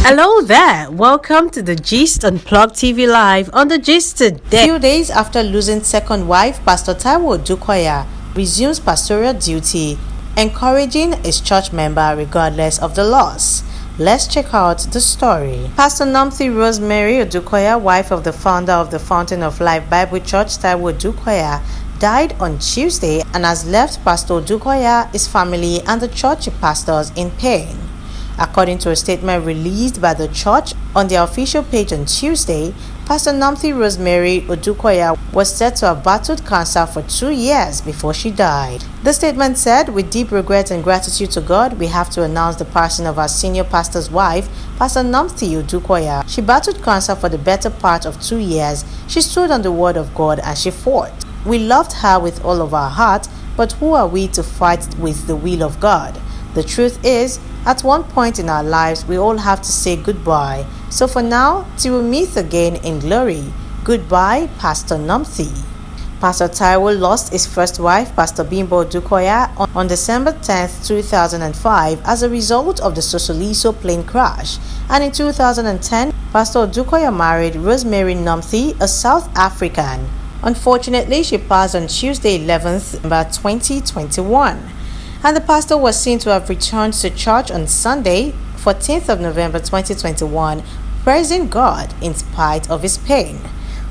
Hello there, welcome to the Gist on Plug TV Live on the Gist today. Few days after losing second wife, Pastor Taiwo Odukoya resumes pastoral duty, encouraging his church member regardless of the loss. Let's check out the story. Pastor Nomthi Rosemary Odukoya, wife of the founder of the Fountain of Life Bible Church, Taiwo Odukoya, died on Tuesday and has left Pastor Odukoya, his family, and the church pastors in pain. According to a statement released by the church on their official page on Tuesday, Pastor Nomthi Rosemary Odukoya was said to have battled cancer for 2 years before she died. The statement said, "With deep regret and gratitude to God, we have to announce the passing of our senior pastor's wife, Pastor Nomthi Odukoya. She battled cancer for the better part of 2 years. She stood on the word of God and she fought. We loved her with all of our heart, but who are we to fight with the will of God? The truth is, at one point in our lives, we all have to say goodbye. So for now, till we meet again in glory, goodbye, Pastor Nomthi." Pastor Taiwo lost his first wife, Pastor Bimbo Odukoya, on December 10, 2005 as a result of the Sosoliso plane crash. And in 2010, Pastor Odukoya married Rosemary Nomthi, a South African. Unfortunately, she passed on Tuesday, 11th November 2021. And the pastor was seen to have returned to church on Sunday, 14th of November 2021, praising God in spite of his pain.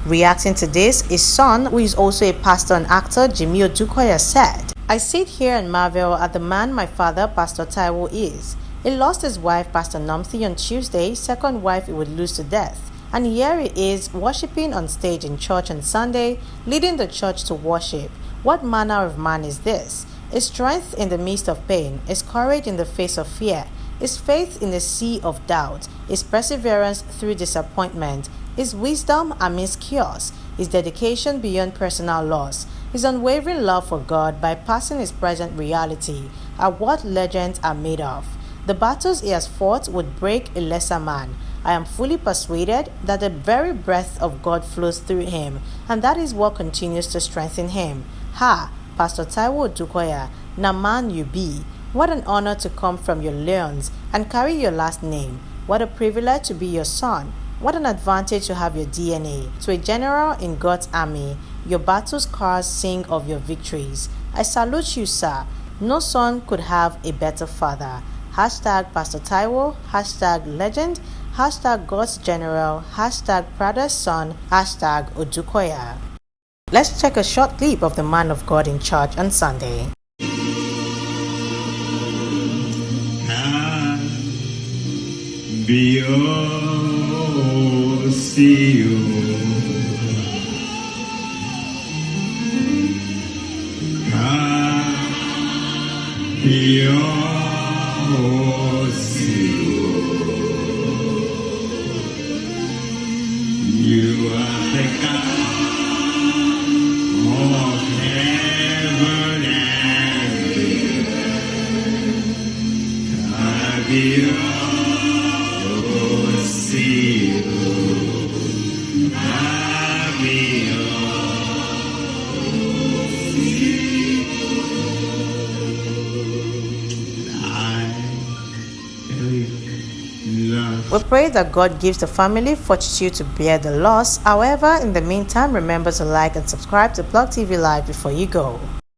Reacting to this, his son, who is also a pastor and actor, Jimmy Odukoya, said, "I sit here and marvel at the man my father, Pastor Taiwo, is. He lost his wife, Pastor Nomthi, on Tuesday, second wife he would lose to death. And here he is, worshipping on stage in church on Sunday, leading the church to worship. What manner of man is this? His strength in the midst of pain, his courage in the face of fear, his faith in the sea of doubt, his perseverance through disappointment, his wisdom amidst chaos, his dedication beyond personal loss, his unwavering love for God bypassing his present reality are what legends are made of. The battles he has fought would break a lesser man. I am fully persuaded that the very breath of God flows through him, and that is what continues to strengthen him. Ha! Pastor Taiwo Odukoya, na man you be. What an honor to come from your lions and carry your last name. What a privilege to be your son. What an advantage to have your DNA. To a general in God's army, your battle scars sing of your victories. I salute you, sir. No son could have a better father. Hashtag Pastor Taiwo, hashtag legend, hashtag God's general, hashtag proudest son, hashtag Odukoya." Let's check a short clip of the man of God in church on Sunday. You are the God of heaven and We pray that God gives the family fortitude to bear the loss. However, in the meantime, remember to like and subscribe to Plug TV Live before you go.